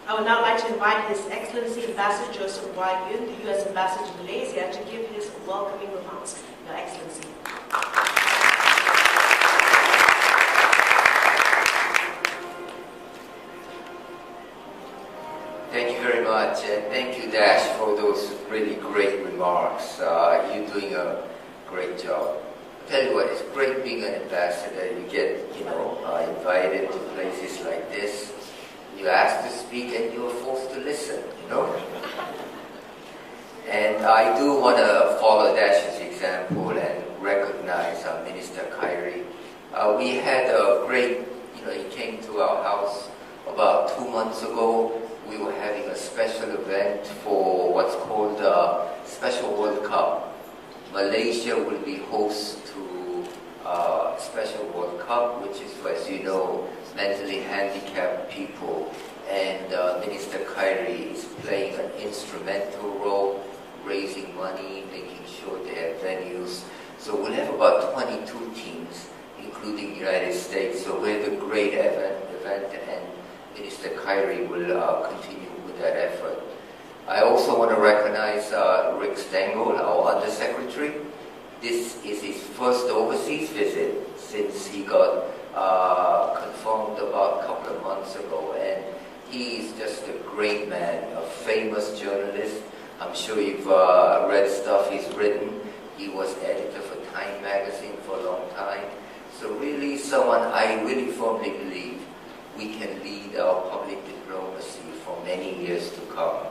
I would now like to invite His Excellency Ambassador Joseph Y. Yun, the U.S. Ambassador to Malaysia, to give his welcoming remarks. Your Excellency. Thank you very much, and thank you, Dash, for those really great remarks. You're doing a great job. I'll tell you what, it's great being an ambassador. You get, invited to places like this. You ask to speak, and you're forced to listen, And I do want to follow Dash's example and recognize Minister Kyrie. We had a great, he came to our house about 2 months ago. We were having a special event for what's called a Special World Cup. Malaysia will be host to a Special World Cup, which is, as you know, mentally handicapped people. And Minister Kyrie is playing an instrumental role, raising money, making sure they have venues. So we'll have about 22 teams, including the United States. So we have a great event and Minister Kyrie will continue with that effort. I also want to recognize Rick Stengel, our Undersecretary. This is his first overseas visit since he got confirmed about a couple of months ago. And he's just a great man, a famous journalist. I'm sure you've read stuff he's written. He was editor for Time magazine for a long time. So really someone I really firmly believe we can lead our public diplomacy for many years to come.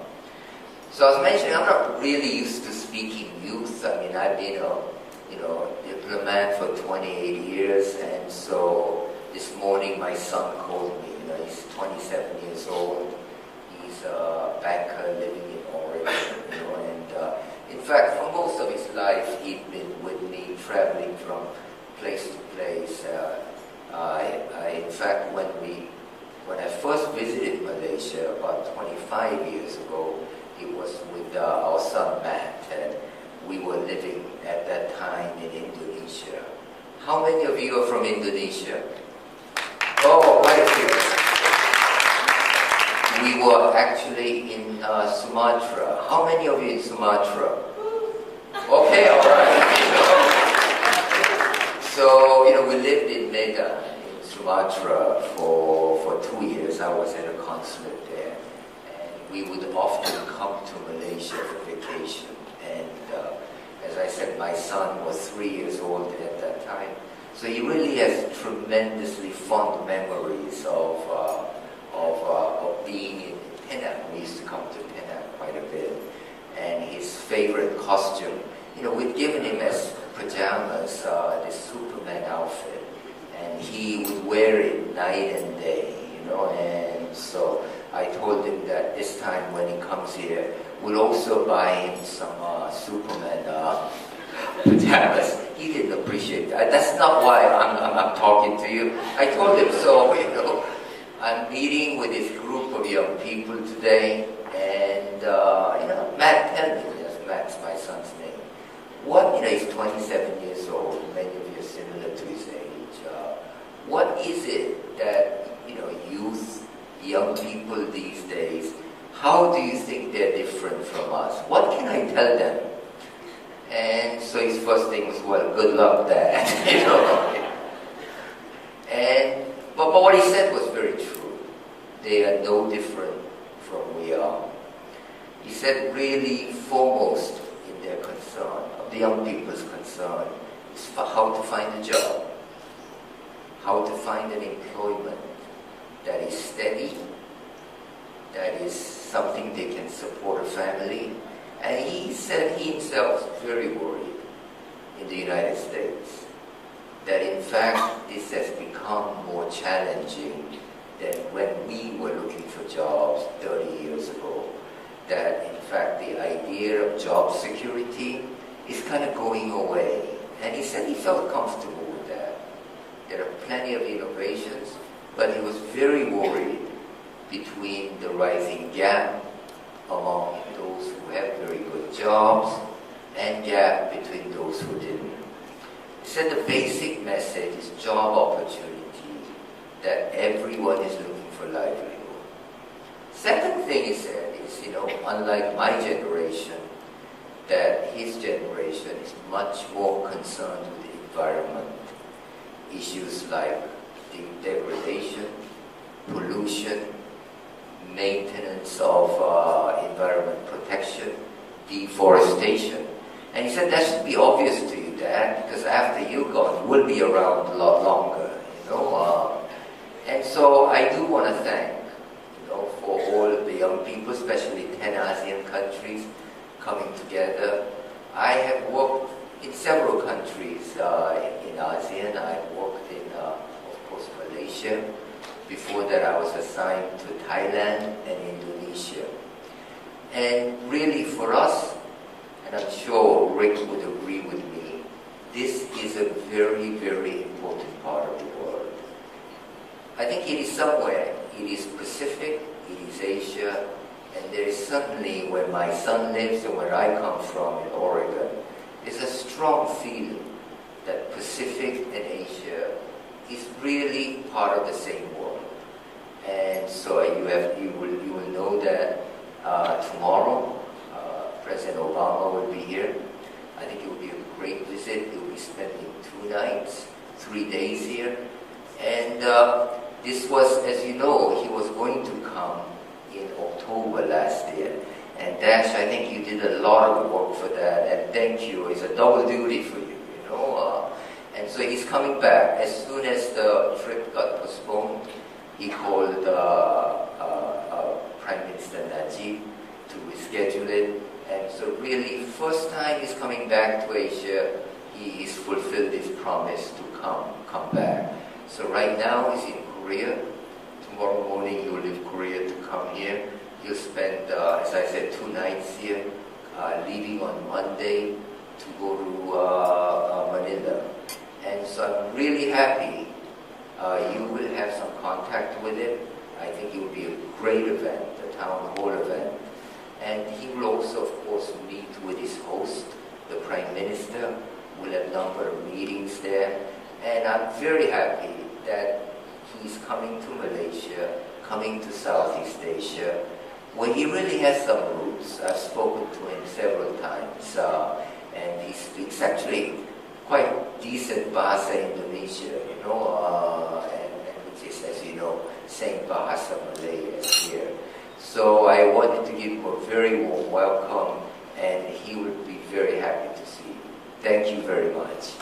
So I was mentioning, I'm not really used to speaking youth. I mean, I've been a diplomat for 28 years, and so this morning my son called me. He's 27 years old. He's a banker living in Oregon, and in fact, for most of his life, he'd been with me, traveling from place to place. In fact, when I first visited Malaysia about 25 years ago, it was with our son Matt, and we were living at that time in Indonesia. How many of you are from Indonesia? Oh, quite a few. We were actually in Sumatra. How many of you in Sumatra? Okay, all right. So, we lived in Medan, in Sumatra, for 2 years. I was at a consulate there. And we would often come to Malaysia for vacation. And as I said, my son was 3 years old at that time. So he really has tremendously fond memories of being in Penang. We used to come to Penang quite a bit. And his favorite costume, we'd given him as pajamas, this Superman outfit. And he would wear it night and day, and so I told him that this time when he comes here, we'll also buy him some Superman pajamas. He didn't appreciate that. That's not why I'm talking to you. I told him so, I'm meeting with this group of young people today, and Matt, tell me, yes, Matt's my son's name. He's 27 years old, many of you are similar to his age. What is it that, youth, young people these days, how do you think they're different from us? What can I tell them? And so his first thing was, well, good luck, Dad, But what he said was very true. They are no different from we are. He said really foremost in their concern, of the young people's concern, is for how to find a job, how to find an employment that is steady, that is something they can support a family. And he said he himself was very worried in the United States that in fact this has become more challenging than when we were looking for jobs 30 years ago. That in fact the idea of job security is kind of going away. And he said he felt comfortable with that. There are plenty of innovations, but he was very worried between the rising gap among those who have very good jobs and gap between those who didn't. He said the basic message is job opportunity, that everyone is looking for livelihood. Second thing he said is, unlike my generation, that his generation is much more concerned with the environment. Issues like degradation, pollution, maintenance of environment protection, deforestation. And he said that should be obvious to you, Dad, because after you're gone, we'll be around a lot longer, And so I do want to thank, for all the young people, especially 10 ASEAN countries coming together. I have worked in several countries in ASEAN. I've worked in, of course, Malaysia. Before that, I was assigned to Thailand and Indonesia. And really for us, and I'm sure Rick would agree with me, this is a very, very important part of the world. I think it is somewhere. It is Pacific, it is Asia, and there is certainly where my son lives and where I come from in Oregon, there's a strong feeling that Pacific and Asia is really part of the same world. And so you will know that tomorrow President Obama will be here. I think it will be a great visit. He will be spending 2 nights, 3 days here. And this was, as you know, he was going to come in October last year. And Dash, I think you did a lot of work for that, and thank you. It's a double duty for you, And so he's coming back. As soon as the trip got postponed, he called Prime Minister Najib to reschedule it. And so really, first time he's coming back to Asia, he's fulfilled his promise to come back. So right now he's in Korea. Tomorrow morning he will leave Korea to come here. He'll spend, as I said, 2 nights here, leaving on Monday to go to Manila. And so I'm really happy you will have some contact with him. I think it will be a great event, a town hall event. And he will also, of course, meet with his host, the Prime Minister. We'll have a number of meetings there. And I'm very happy that he's coming to Malaysia, coming to Southeast Asia, where he really has some roots. I've spoken to him several times, and he speaks actually quite decent Bahasa Indonesia, and which is, as you know, same Bahasa Malay as here. So I wanted to give him a very warm welcome, and he would be very happy to see you. Thank you very much.